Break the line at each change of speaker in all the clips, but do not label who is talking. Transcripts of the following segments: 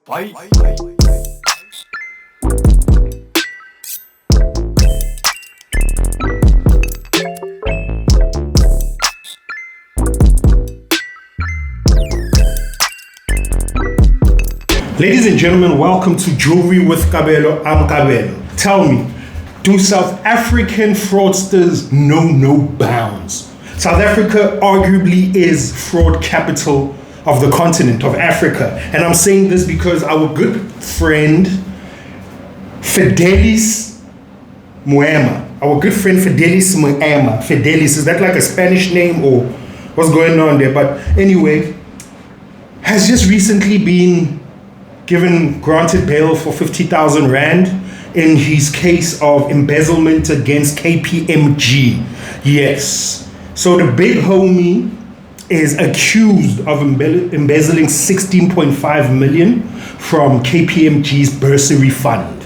Bye.
Ladies and gentlemen, welcome to Jewellery with Kabelo. I'm Kabelo. Tell me, do South African fraudsters know no bounds? South Africa arguably is fraud capital of the continent of Africa. And I'm saying this because our good friend, Fedelis Moema, Fedelis, is that like a Spanish name or what's going on there? But anyway, has just recently been granted bail for 50,000 Rand in his case of embezzlement against KPMG. Yes. So the big homie is accused of embezzling 16.5 million from KPMG's bursary fund.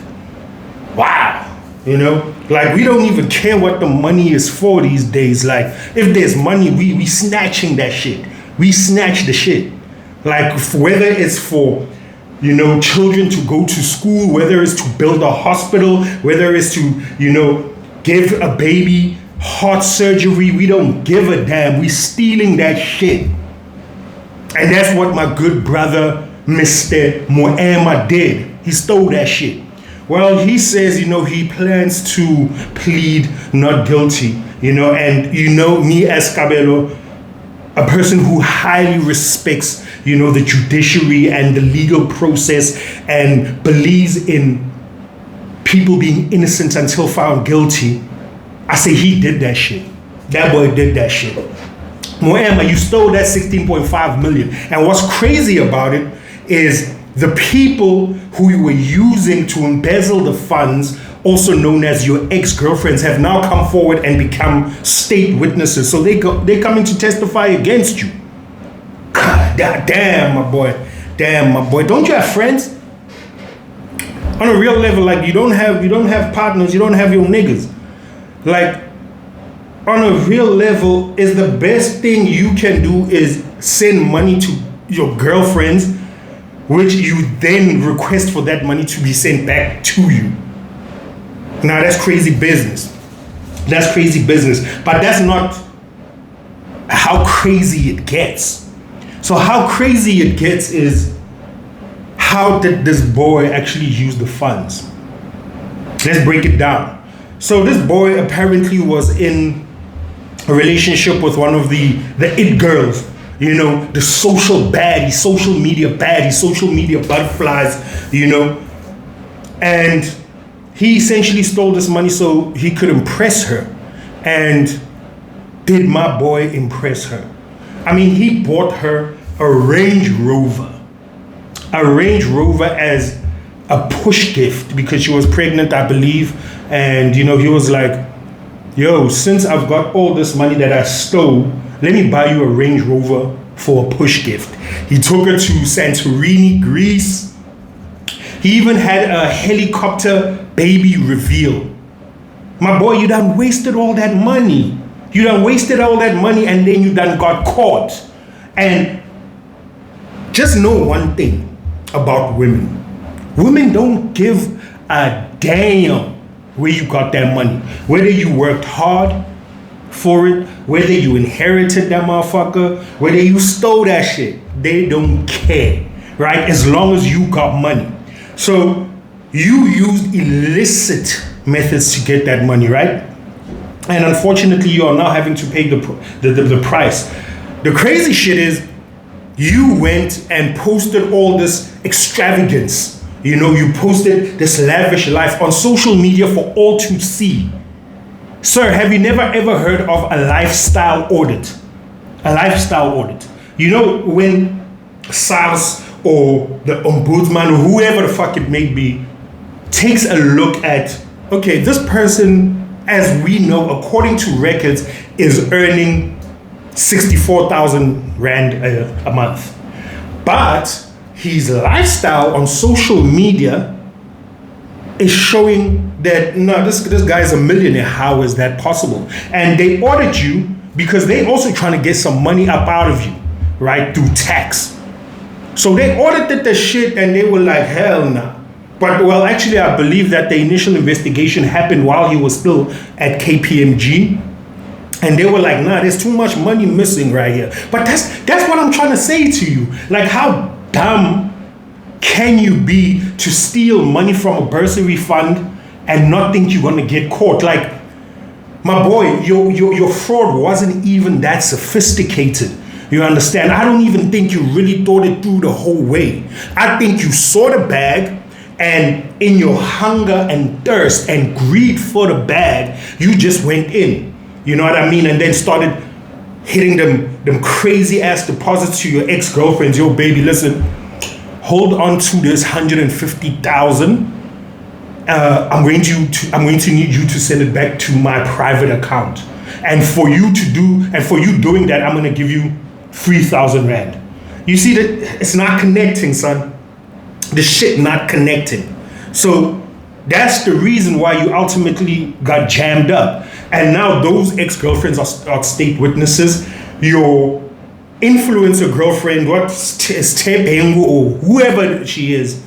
Wow. You know, like we don't even care what the money is for these days. Like if there's money, we snatching that shit. We snatch the shit. Like whether it's for children to go to school, whether it's to build a hospital, whether it's to, give a baby heart surgery, we don't give a damn. We stealing that shit. And that's what my good brother, Mr. Moema did. He stole that shit. Well, he says, he plans to plead not guilty, and me as Kabelo, a person who highly respects the judiciary and the legal process and believes in people being innocent until found guilty. I say he did that shit. That boy did that shit. Moema, you stole that 16.5 million. And what's crazy about it is the people who you were using to embezzle the funds, also known as your ex-girlfriends, have now come forward and become state witnesses. So they're coming to testify against you. God damn, my boy. Damn, my boy. Don't you have friends? On a real level, like you don't have partners, you don't have your niggas. Like, on a real level, is the best thing you can do is send money to your girlfriends, which you then request for that money to be sent back to you. Now that's crazy business. That's crazy business. But that's not how crazy it gets. So how crazy it gets is, how did this boy actually use the funds? Let's break it down. So this boy apparently was in a relationship with one of the it girls, the social baddies, social media baddies, social media butterflies, and he essentially stole this money so he could impress her. And did my boy impress her? I mean, he bought her a Range Rover. A Range Rover as a push gift because she was pregnant, I believe. And, he was like, yo, since I've got all this money that I stole, let me buy you a Range Rover for a push gift. He took her to Santorini, Greece. He even had a helicopter baby reveal. My boy, you done wasted all that money. You done wasted all that money and then you done got caught. And just know one thing about women. Women don't give a damn where you got that money. Whether you worked hard for it, whether you inherited that motherfucker, whether you stole that shit, they don't care, right? As long as you got money. So you used illicit methods to get that money, right? And unfortunately, you are now having to pay the price. The crazy shit is, you went and posted all this extravagance. You posted this lavish life on social media for all to see. Sir, have you never ever heard of a lifestyle audit? A lifestyle audit. When SARS or the ombudsman or whoever the fuck it may be takes a look at, okay, this person, as we know, according to records, is earning 64,000 Rand a month. But his lifestyle on social media is showing that, no, this guy is a millionaire. How is that possible? And they audit you because they also trying to get some money up out of you, right, through tax. So they audited the shit and they were like, hell nah. But well, actually, I believe that the initial investigation happened while he was still at KPMG. And they were like, nah, there's too much money missing right here. But that's what I'm trying to say to you. Like, how dumb can you be to steal money from a bursary fund and not think you're gonna get caught? Like, my boy, your fraud wasn't even that sophisticated. You understand? I don't even think you really thought it through the whole way. I think you saw the bag, and in your hunger and thirst and greed for the bag, you just went in. You know what I mean? And then started hitting them crazy ass deposits to your ex-girlfriends. Yo, baby, listen, hold on to this 150,000. I'm going to need you to send it back to my private account. And for you doing that, I'm gonna give you 3,000 rand. You see that it's not connecting, son. The shit not connecting. So that's the reason why you ultimately got jammed up. And now those ex-girlfriends are state witnesses. Your influencer girlfriend, or whoever she is,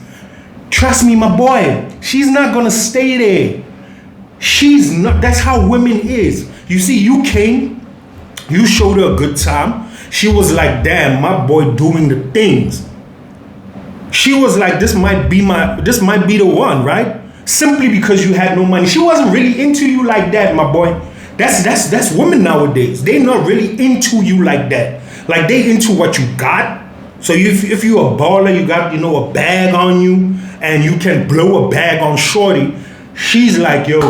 trust me, my boy, she's not gonna stay there. She's not. That's how women is. You see, you came, you showed her a good time. She was like, damn, my boy doing the things. She was like, this might be the one, right? Simply because you had no money. She wasn't really into you like that, my boy. That's women nowadays. They're not really into you like that. Like, they into what you got. So if you're a baller, you got, a bag on you, and you can blow a bag on shorty, she's like, yo,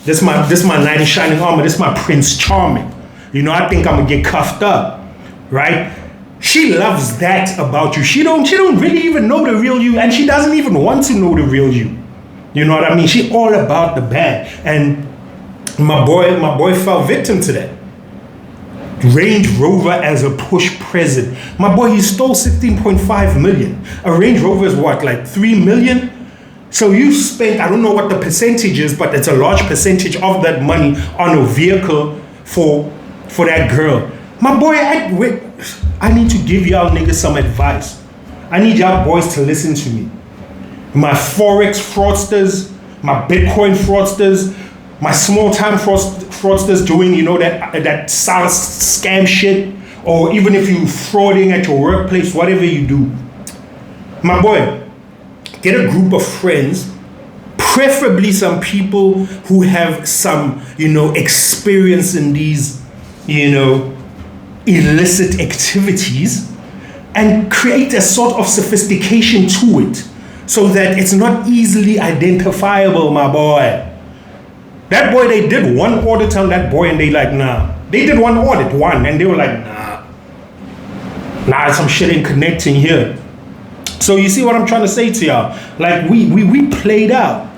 this my knight in shining armor, this my Prince Charming. I think I'm gonna get cuffed up, right? She loves that about you. She don't really even know the real you, and she doesn't even want to know the real you. You know what I mean? She all about the bag. And my boy fell victim to that. Range Rover as a push present. My boy, he stole 16.5 million. A Range Rover is what, like 3 million? So you spent, I don't know what the percentage is, but it's a large percentage of that money on a vehicle for that girl. My boy, I need to give y'all niggas some advice. I need y'all boys to listen to me. My Forex fraudsters, my Bitcoin fraudsters, my small-time fraudsters doing, that SaaS scam shit, or even if you frauding at your workplace, whatever you do. My boy, get a group of friends, preferably some people who have some, experience in these, illicit activities, and create a sort of sophistication to it so that it's not easily identifiable, my boy. That boy, they did one audit on that boy and they like, nah. They did one, and they were like, nah, some shit ain't connecting here. So you see what I'm trying to say to y'all? Like, we played out.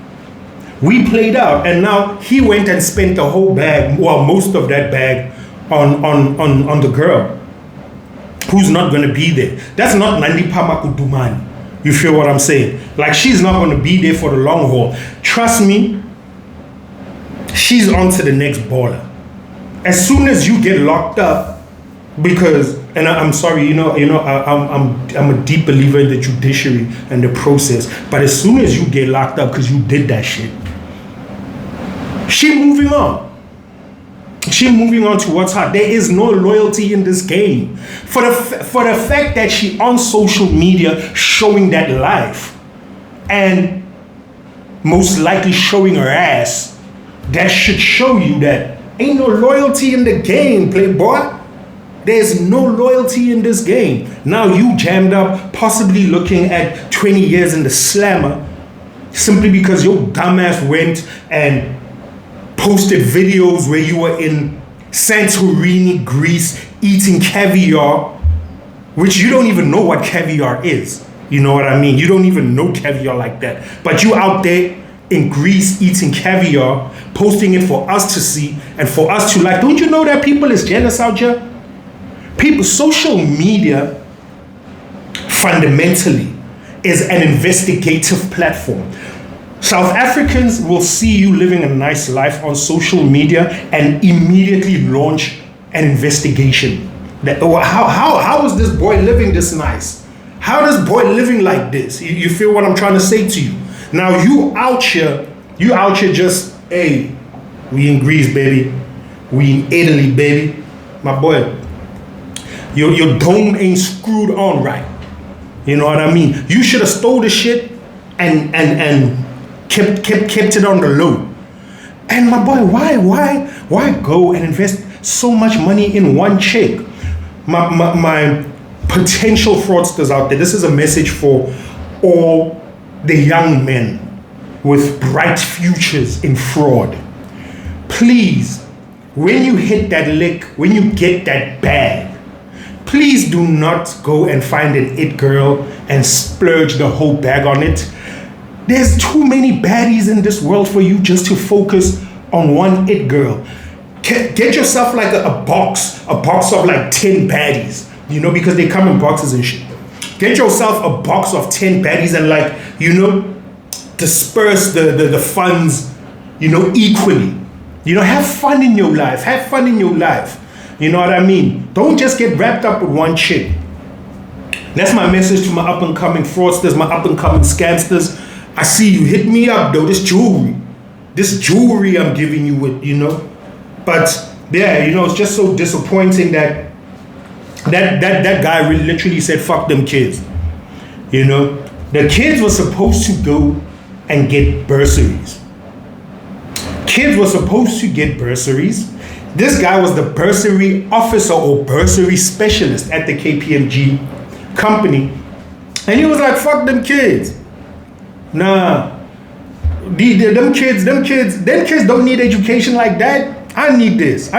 We played out, and now he went and spent the whole bag, well, most of that bag, on the girl who's not going to be there. That's not Nandi Pamakudumani. You feel what I'm saying? Like, she's not going to be there for the long haul. Trust me, she's on to the next baller. As soon as you get locked up, because, and I'm sorry, I'm a deep believer in the judiciary and the process, but as soon as you get locked up because you did that shit, she moving on. She moving on to what's hot. There is no loyalty in this game. For the fact that she on social media showing that life, and most likely showing her ass, that should show you that ain't no loyalty in the game, playboy. There's no loyalty in this game. Now you jammed up, possibly looking at 20 years in the slammer, simply because your dumbass went and posted videos where you were in Santorini, Greece, eating caviar, which you don't even know what caviar is. You know what I mean? You don't even know caviar like that. But you out there in Greece eating caviar, posting it for us to see and for us to like. Don't you know that people is jealous out here? People, social media fundamentally is an investigative platform. South Africans will see you living a nice life on social media and immediately launch an investigation. That, how is this boy living this nice? How does boy living like this? You feel what I'm trying to say to you? Now you out here just, hey, we in Greece, baby. We in Italy, baby. My boy, your dome ain't screwed on right. You know what I mean? You should have stole the shit and kept it on the low. And my boy, why go and invest so much money in one chick? My potential fraudsters out there, this is a message for all the young men with bright futures in fraud. Please, when you hit that lick, when you get that bag, please do not go and find an it girl and splurge the whole bag on it. There's too many baddies in this world for you just to focus on one it girl. Get yourself like a box of like 10 baddies, you know, because they come in boxes and shit. Get yourself a box of 10 baddies and, like, you know, disperse the funds, you know, equally. You know, have fun in your life. Have fun in your life. You know what I mean? Don't just get wrapped up with one chick. That's my message to my up-and-coming fraudsters, my up-and-coming scamsters. I see you. Hit me up, though. This jewelry I'm giving you with, you know. But, yeah, you know, it's just so disappointing that guy literally said, fuck them kids. You know, the kids were supposed to go and get bursaries. Kids were supposed to get bursaries. This guy was the bursary officer or bursary specialist at the KPMG company. And he was like, fuck them kids. Nah. Them kids don't need education like that. I need this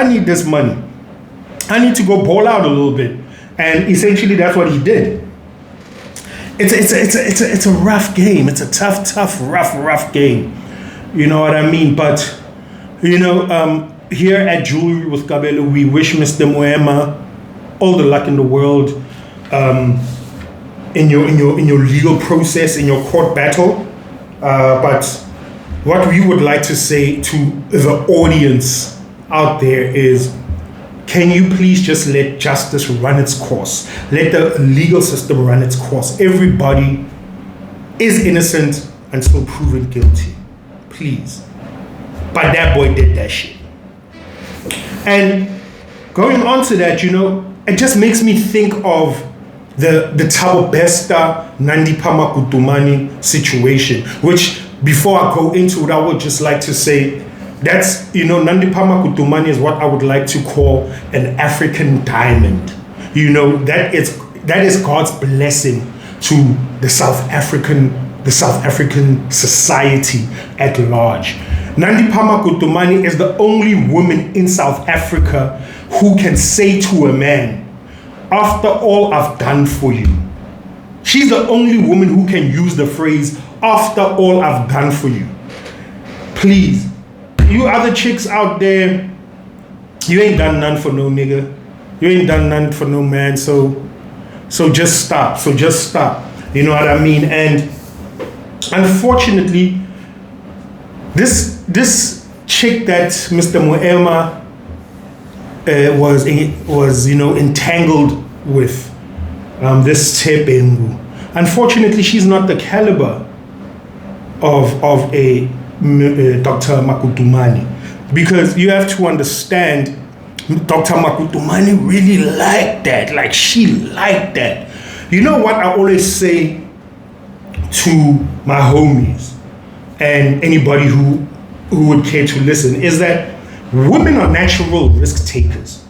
money. I need to go ball out a little bit. And essentially that's what he did. It's a rough game. It's a tough, rough game. You know what I mean? But, you know, here at Jewellery with Kabelo, we wish Mr. Moema all the luck in the world in your legal process, in your court battle. But what we would like to say to the audience out there is, can you please just let justice run its course? Let the legal system run its course. Everybody is innocent until proven guilty. Please. But that boy did that shit. And going on to that, you know, it just makes me think of the Thabo Bester Nandipha Makutumani situation, which before I go into it, I would just like to say that's, you know, Nandipha Makutumani is what I would like to call an African diamond. You know, that is God's blessing to the South African society at large. Nandipha Makutumani is the only woman in South Africa who can say to a man, after all I've done for you. She's the only woman who can use the phrase, after all I've done for you. Please, you other chicks out there, you ain't done none for no nigga. You ain't done none for no man, so just stop. You know what I mean? And unfortunately, this chick that Mr. Moema was you know, entangled with, this Tebengu. Unfortunately, she's not the caliber of a Dr. Makutumani, because you have to understand, Dr. Makutumani really liked that. Like, she liked that. You know what I always say to my homies and anybody who would care to listen is that women are natural risk takers.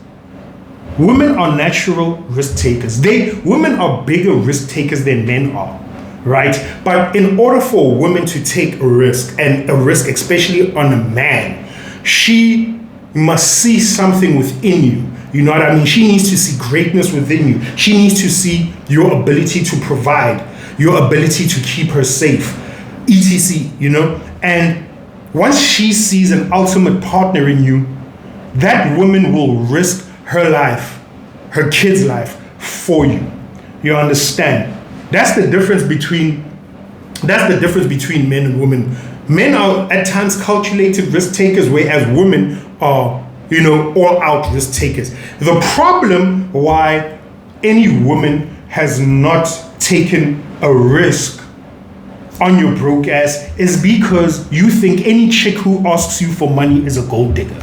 Women are natural risk takers. Women are bigger risk takers than men are, right? But in order for a woman to take a risk, and a risk especially on a man, she must see something within you. You know what I mean? She needs to see greatness within you. She needs to see your ability to provide, your ability to keep her safe, etc., you know? And once she sees an ultimate partner in you, that woman will risk her life, her kid's life for you. You understand? That's the difference between men and women. Men are at times calculated risk takers, whereas women are, all out risk takers. The problem why any woman has not taken a risk on your broke ass is because you think any chick who asks you for money is a gold digger.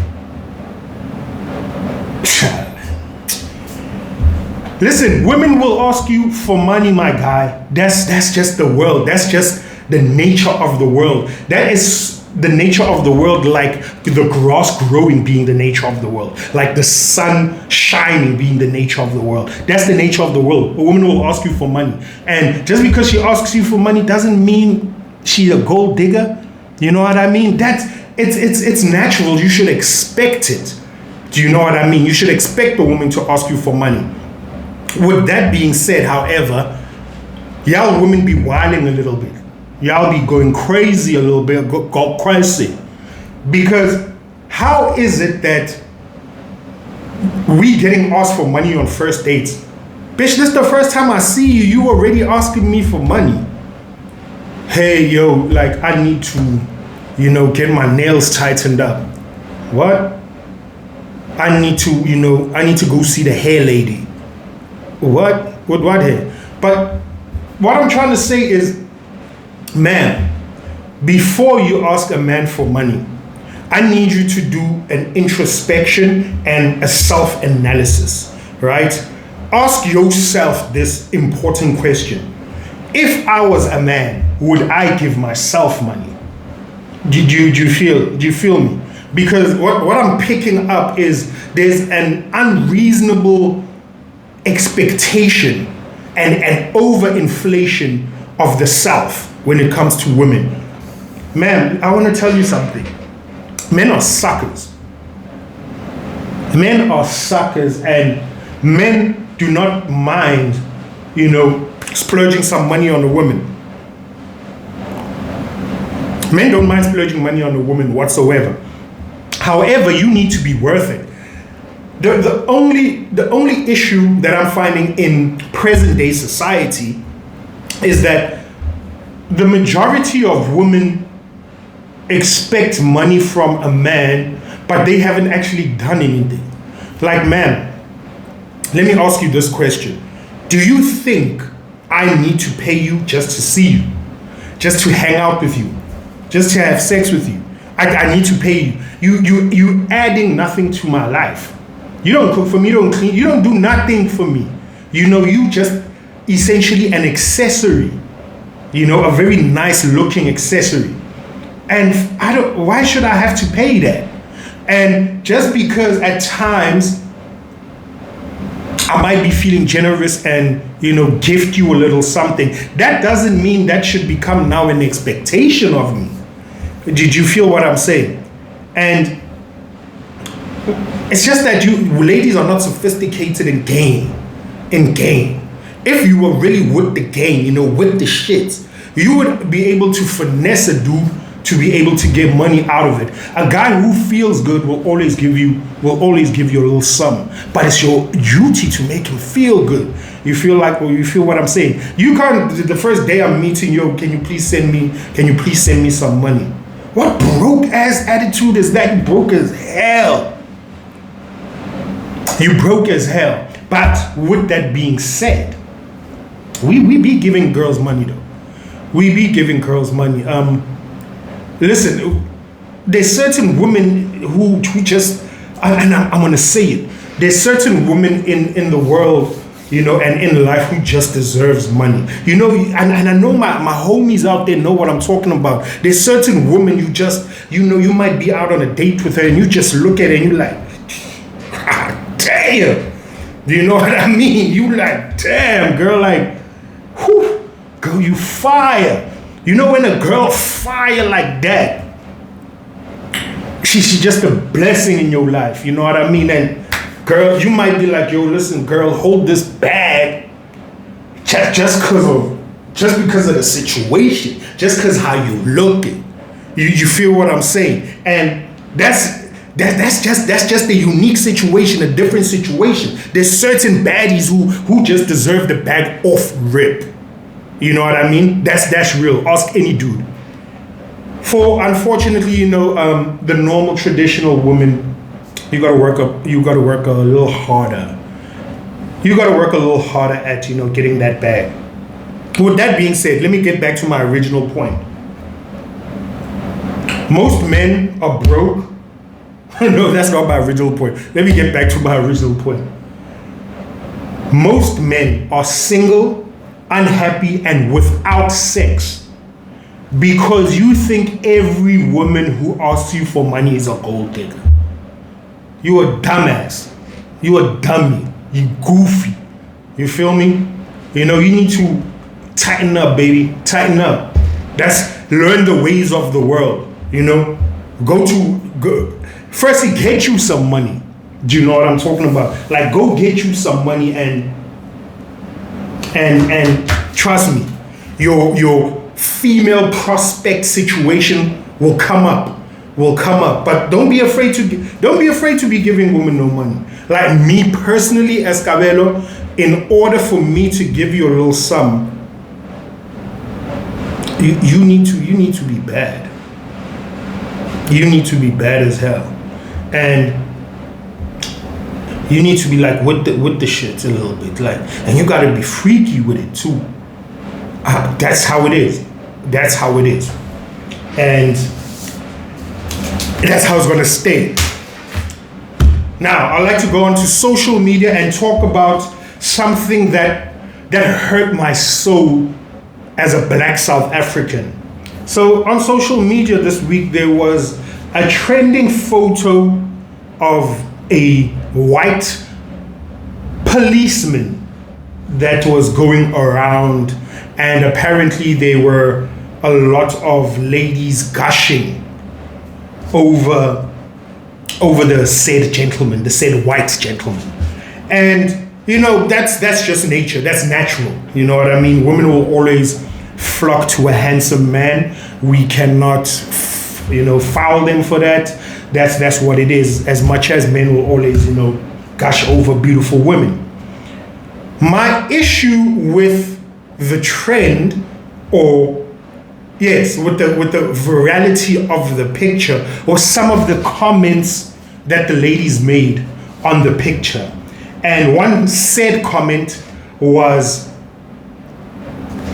Listen, women will ask you for money, my guy. That's just the world. That's just the nature of the world. That is the nature of the world, like the grass growing being the nature of the world, like the sun shining being the nature of the world. That's the nature of the world. A woman will ask you for money. And just because she asks you for money doesn't mean she's a gold digger. You know what I mean? It's natural. You should expect it. Do you know what I mean? You should expect a woman to ask you for money. With that being said, however, y'all women be wilding a little bit. Y'all be going crazy a little bit, go crazy. Because how is it that we getting asked for money on first dates? Bitch, this is the first time I see you, you already asking me for money. Hey, yo, like I need to, get my nails tightened up. What? I need to go see the hair lady. What? What hair? But what I'm trying to say is, man, before you ask a man for money, I need you to do an introspection and a self-analysis, right? Ask yourself this important question. If I was a man, would I give myself money? Do you feel me? Because what I'm picking up is there's an unreasonable expectation and an overinflation of the self when it comes to women. Man, I want to tell you something. Men are suckers. Men are suckers, and men do not mind, splurging some money on a woman. Men don't mind splurging money on a woman whatsoever. However, you need to be worth it. The only issue that I'm finding in present day society is that the majority of women expect money from a man, but they haven't actually done anything. Like, man, let me ask you this question. Do you think I need to pay you just to see you? Just to hang out with you? Just to have sex with you? I need to pay you. You adding nothing to my life. You don't cook for me, you don't clean, you don't do nothing for me. You just essentially an accessory. A very nice looking accessory. And why should I have to pay that? And just because at times I might be feeling generous and, gift you a little something, that doesn't mean that should become now an expectation of me. Did you feel what I'm saying? And it's just that you ladies are not sophisticated in game. If you were really with the game, with the shit, you would be able to finesse a dude to be able to get money out of it. A guy who feels good will always give you a little sum. But it's your duty to make him feel good. You feel what I'm saying? You can't, the first day I'm meeting you, can you please send me some money? What broke ass attitude is that? You broke as hell. You broke as hell. But with that being said, we be giving girls money though. We be giving girls money. Listen, there's certain women who just, and I'm gonna say it, there's certain women in the world, and in life who just deserves money. And I know my homies out there know what I'm talking about. There's certain women you just, you might be out on a date with her and you just look at her and you're like, ah, damn. Do you know what I mean? You like, damn, girl, like, whew, girl, you fire. When a girl fire like that, she's just a blessing in your life. You know what I mean? And girl, you might be like, yo, listen, girl, hold this bag just because of the situation, just because how you looking. You feel what I'm saying? And that's just a unique situation, a different situation. There's certain baddies who just deserve the bag off rip. You know what I mean? That's real. Ask any dude. For unfortunately, the normal traditional woman, you gotta work a little harder. you got to work a little harder at, getting that bag. With that being said, let me get back to my original point. Most men are broke. No, that's not my original point. Let me get back to my original point. Most men are single, unhappy, and without sex because you think every woman who asks you for money is a gold digger. You a dumbass. You a dummy. You goofy. You feel me? You need to tighten up, baby. Tighten up. Learn the ways of the world. Go. Firstly, get you some money. Do you know what I'm talking about? Like, go get you some money and trust me, your female prospect situation will come up. But don't be afraid to be giving women no money. Like me personally, as Kabelo, in order for me to give you a little sum, you need to be bad. You need to be bad as hell, and you need to be like with the shit a little bit, like, and you gotta be freaky with it too. That's how it is. And that's how it's gonna stay. Now, I'd like to go onto social media and talk about something that hurt my soul as a Black South African. So on social media this week, there was a trending photo of a white policeman that was going around, and apparently there were a lot of ladies gushing over the said gentleman, the said white gentleman. And that's just nature, that's natural. You know what I mean? Women will always flock to a handsome man. We cannot foul them for that. That's what it is, as much as men will always gush over beautiful women. My issue with the trend, with the virality of the picture, or some of the comments that the ladies made on the picture. And one said comment was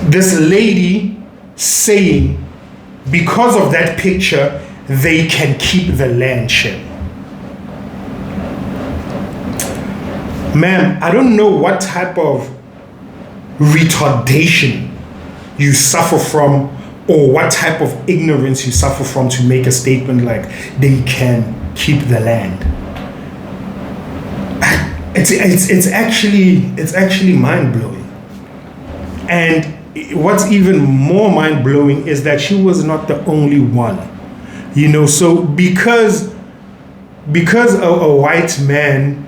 this lady saying, because of that picture, they can keep the land share. Ma'am, I don't know what type of retardation you suffer from, or what type of ignorance you suffer from to make a statement like they can keep the land. It's actually mind-blowing. And what's even more mind-blowing is that she was not the only one. So because a white man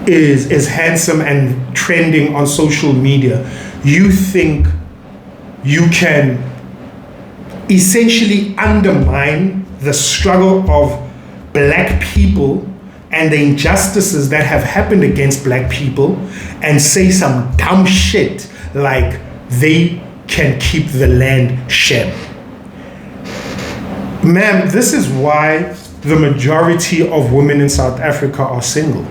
is handsome and trending on social media, you think you can essentially undermine the struggle of Black people and the injustices that have happened against Black people and say some dumb shit like they can keep the land share. Ma'am, this is why the majority of women in South Africa are single.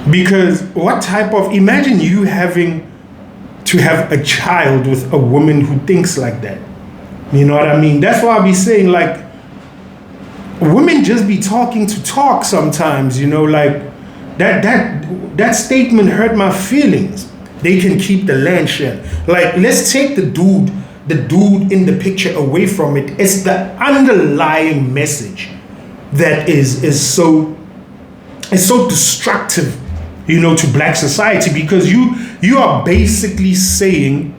Because imagine you having to have a child with a woman who thinks like that. You know what I mean? That's why I be saying, like, women just be talking to talk sometimes, like that statement hurt my feelings. They can keep the land share. Like, let's take the dude in the picture away from it. It's the underlying message that is so destructive, to Black society, because you are basically saying,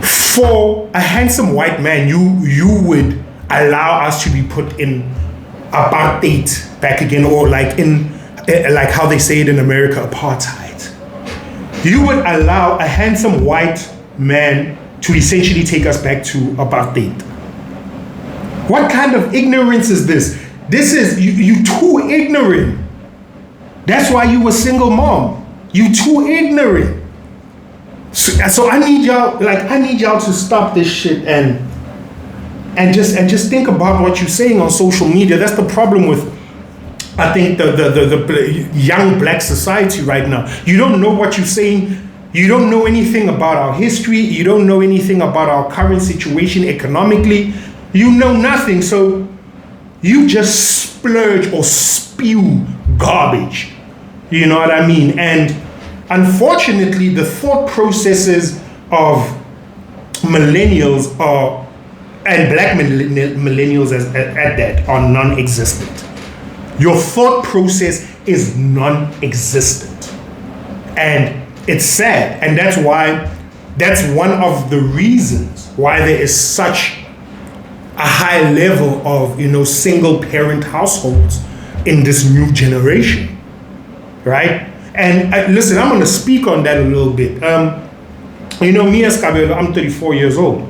for a handsome white man, you would allow us to be put in apartheid back again, or like how they say it in America, apartheid. You would allow a handsome white man to essentially take us back to apartheid. What kind of ignorance is this? This is you too ignorant. That's why you a single mom. You too ignorant. So I need y'all to stop this shit and just think about what you're saying on social media. That's the problem with I think the young black society right now, you don't know what you're saying. You don't know anything about our history. You don't know anything about our current situation economically. You know nothing. So you just splurge or spew garbage. You know what I mean? And unfortunately, the thought processes of millennials and black millennials at that are non-existent. Your thought process is non-existent. And it's sad. And that's one of the reasons why there is such a high level of, single parent households in this new generation. Right? And listen, I'm going to speak on that a little bit. Me as Kabelo, I'm 34 years old.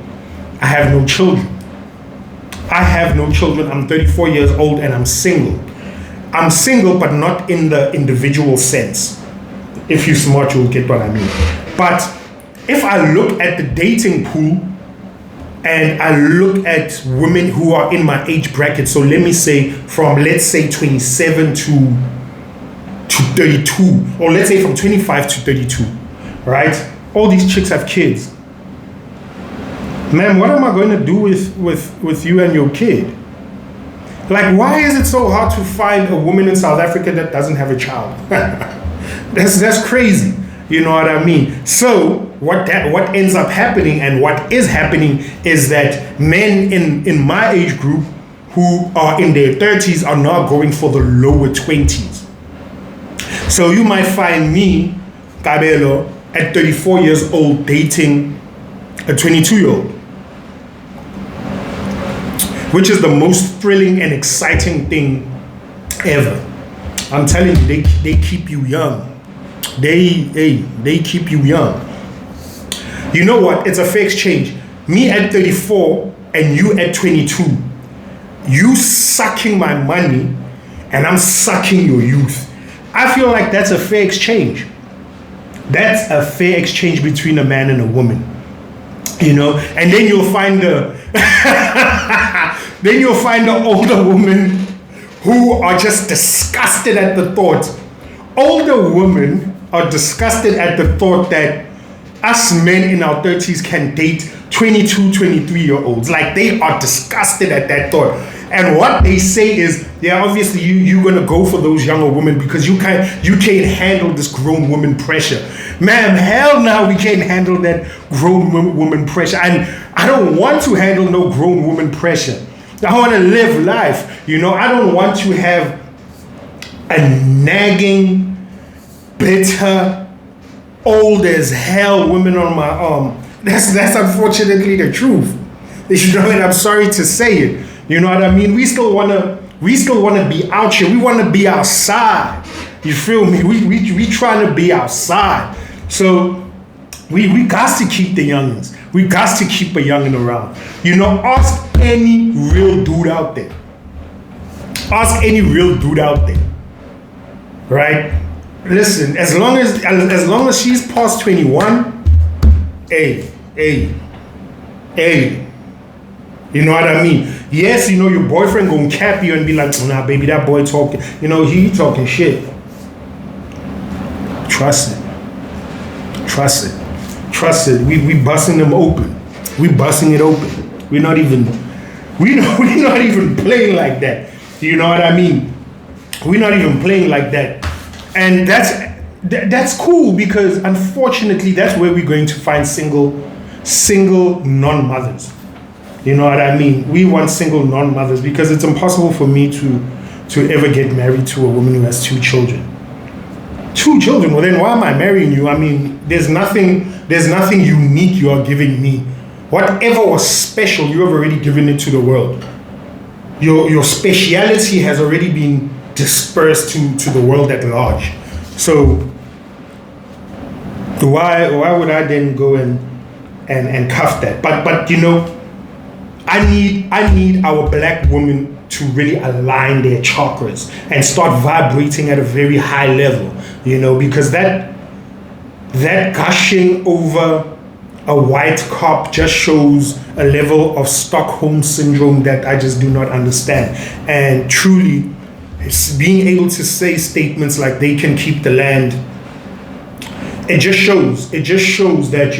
I have no children. I'm 34 years old and I'm single. I'm single, but not in the individual sense. If you're smart, you'll get what I mean. But if I look at the dating pool and I look at women who are in my age bracket, so let me say from, 27 to 32, or let's say from 25 to 32, right? All these chicks have kids. Man, what am I going to do with you and your kid? Like, why is it so hard to find a woman in South Africa that doesn't have a child? That's crazy. You know what I mean? So what ends up happening and what is happening is that men in my age group who are in their 30s are now going for the lower 20s. So you might find me, Kabelo, at 34 years old dating a 22-year-old. Which is the most thrilling and exciting thing ever. I'm telling you, they keep you young. They keep you young. You know what? It's a fair exchange. Me at 34 and you at 22. You sucking my money and I'm sucking your youth. I feel like that's a fair exchange. That's a fair exchange between a man and a woman. And then you'll find the older women who are just disgusted at the thought. Older women are disgusted at the thought that us men in our 30s can date 22, 23-year-olds. Like, they are disgusted at that thought. And what they say is, yeah, obviously you're going to go for those younger women because you can't handle this grown woman pressure. Ma'am, hell no, we can't handle that grown woman pressure. And I don't want to handle no grown woman pressure. I want to live life. I don't want to have a nagging, bitter, old as hell woman on my arm. That's unfortunately the truth. And I'm sorry to say it. You know what I mean? We still wanna be out here. We wanna be outside. You feel me? We trying to be outside. So we got to keep the youngins. We got to keep a youngin around. Ask any real dude out there. Right? Listen, as long as she's past 21, hey. You know what I mean? Yes, your boyfriend gonna cap you and be like, oh, nah, baby, that boy talking, he talking shit. Trust it. We busting them open. We busting it open. We're not even playing like that. You know what I mean? We're not even playing like that. And that's cool because unfortunately that's where we're going to find single non-mothers. You know what I mean? We want single non-mothers because it's impossible for me to ever get married to a woman who has 2 children. 2 children? Well, then why am I marrying you? I mean, there's nothing unique you are giving me. Whatever was special, you have already given it to the world. Your speciality has already been dispersed to the world at large. So why would I then go and cuff that? But I need our black women to really align their chakras and start vibrating at a very high level, because that gushing over a white cop just shows a level of Stockholm syndrome that I just do not understand. And truly, being able to say statements like they can keep the land, it just shows that,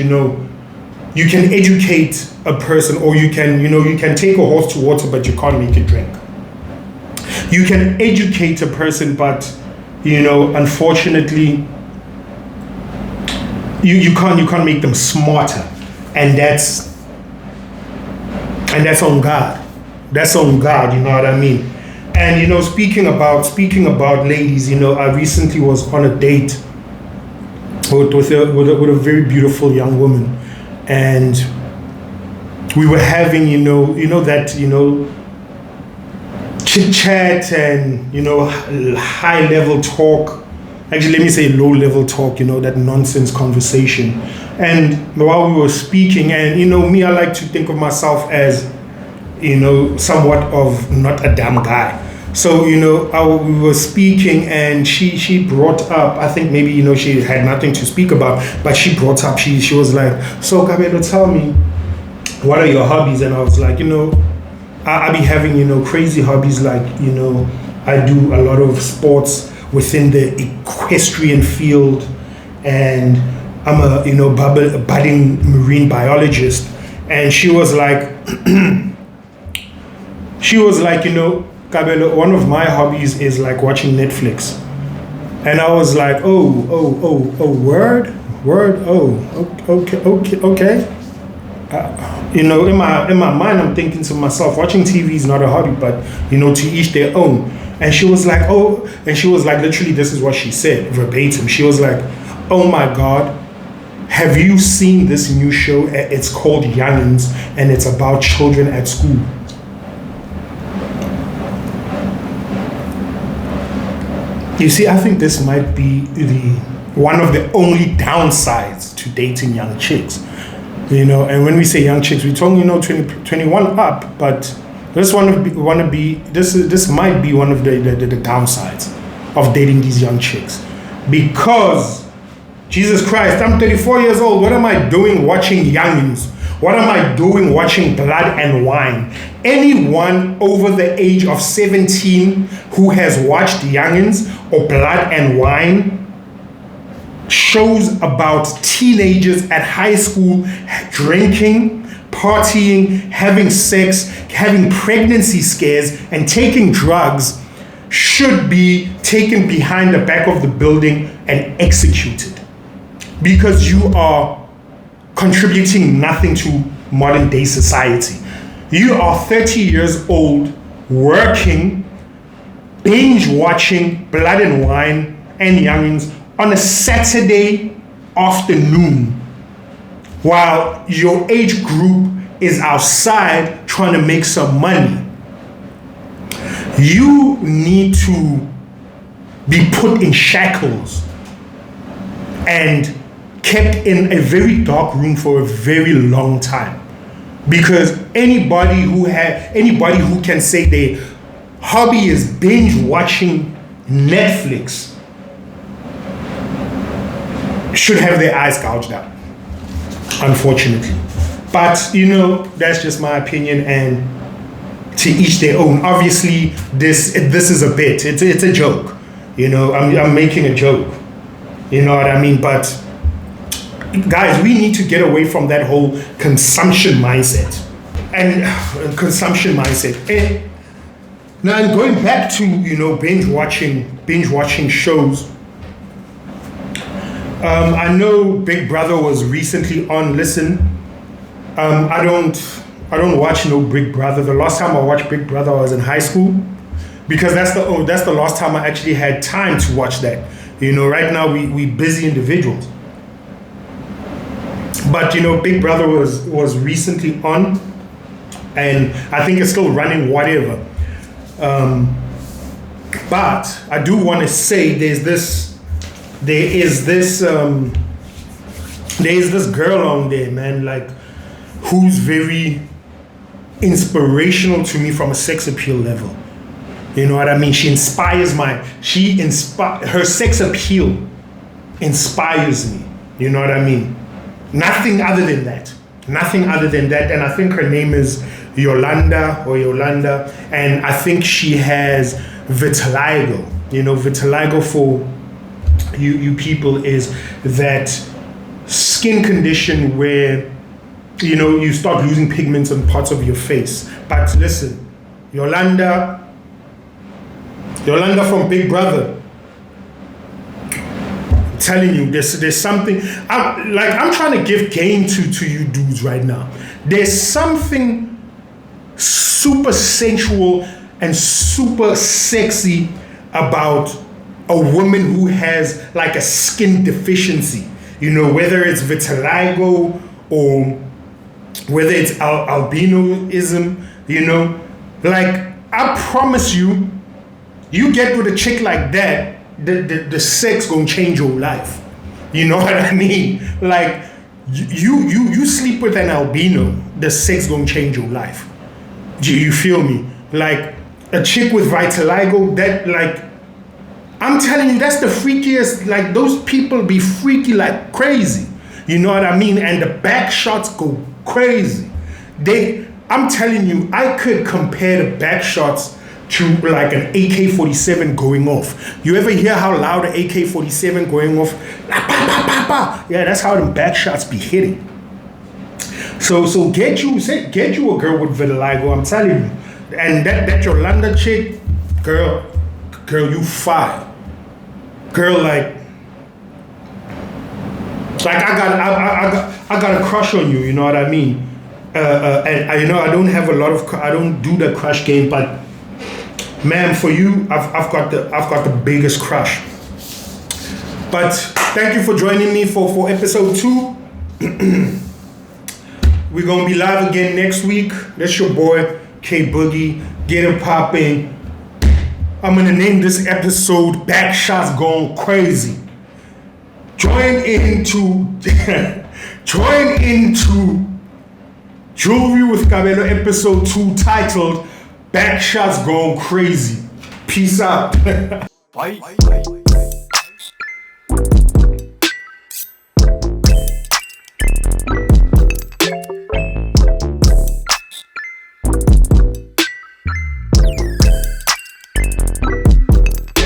you can educate a person, or you can take a horse to water, but you can't make it drink. You can educate a person, but, unfortunately, you can't make them smarter. And that's on God. That's on God, you know what I mean? And, speaking about ladies, I recently was on a date with a very beautiful young woman, and we were having, chit chat and, high level talk. Actually, let me say low level talk, that nonsense conversation. And while we were speaking, and, me, I like to think of myself as, somewhat of not a dumb guy. So, we were speaking, and she brought up, I think maybe, she had nothing to speak about, but she brought up, she was like, so Kabelo, tell me, what are your hobbies? And I was like, I be having, crazy hobbies, like, I do a lot of sports within the equestrian field, and I'm a budding marine biologist. And she was like, Kabelo, one of my hobbies is like watching Netflix. And I was like, word, okay. In my mind, I'm thinking to myself, watching TV is not a hobby, but to each their own. And she was like, literally, this is what she said verbatim. She was like, oh my God, have you seen this new show? It's called Youngings, and it's about children at school. You see, I think this might be one of the only downsides to dating young chicks. And when we say young chicks, we're talking, 20, 21 up, but this might be one of the downsides of dating these young chicks. Because, Jesus Christ, I'm 34 years old. What am I doing watching Youngings? What am I doing watching Blood and Wine? Anyone over the age of 17 who has watched Youngings or Blood and Wine, shows about teenagers at high school drinking, partying, having sex, having pregnancy scares, and taking drugs, should be taken behind the back of the building and executed, because you are contributing nothing to modern day society. You are 30 years old, working, binge watching Blood and Wine and Youngings on a Saturday afternoon, while your age group is outside trying to make some money. You need to be put in shackles and kept in a very dark room for a very long time, because anybody who can say their hobby is binge watching Netflix should have their eyes gouged out, unfortunately. But that's just my opinion, and to each their own. Obviously, this is a bit. It's a joke. I'm making a joke. You know what I mean? But guys, we need to get away from that whole consumption mindset. And now, and going back to binge watching shows. I know Big Brother was recently on. Listen, I don't watch no Big Brother. The last time I watched Big Brother, I was in high school, because that's the last time I actually had time to watch that. Right now we busy individuals. But Big Brother was recently on, and I think it's still running, whatever. But I do want to say there is this girl on there, man, like, who's very inspirational to me from a sex appeal level. You know what I mean? Her sex appeal inspires me. You know what I mean? Nothing other than that. And I think her name is Yolanda, and I think she has vitiligo. Vitiligo for you people is that skin condition where you start losing pigments on parts of your face. But listen, Yolanda from Big Brother, I'm telling you, there's something. I'm trying to give game to you dudes right now. There's something super sensual and super sexy about a woman who has like a skin deficiency, whether it's vitiligo or whether it's albinoism, like I promise you, you get with a chick like that, the sex gonna change your life. You know what I mean? Like you sleep with an albino, the sex gonna change your life. You feel me? Like a chick with vitiligo, that like I'm telling you, that's the freakiest. Like those people be freaky like crazy. You know what I mean? And the back shots go crazy. I'm telling you, I could compare the back shots to like an AK-47 going off. You ever hear how loud an AK-47 going off? Yeah, that's how them back shots be hitting. So get you a girl with vitiligo, I'm telling you. And that Yolanda chick, girl, you fire. Girl, like I got a crush on you. You know what I mean? And I I don't do the crush game, but man, for you, I've got the biggest crush. But thank you for joining me for episode 2. We're gonna be live again next week. That's your boy K Boogie. Get it popping. I'm gonna name this episode "Back Shots Gone Crazy." Join into Jewellery with Kabelo episode 2 titled "Back Shots Gone Crazy." Peace out.
Bye.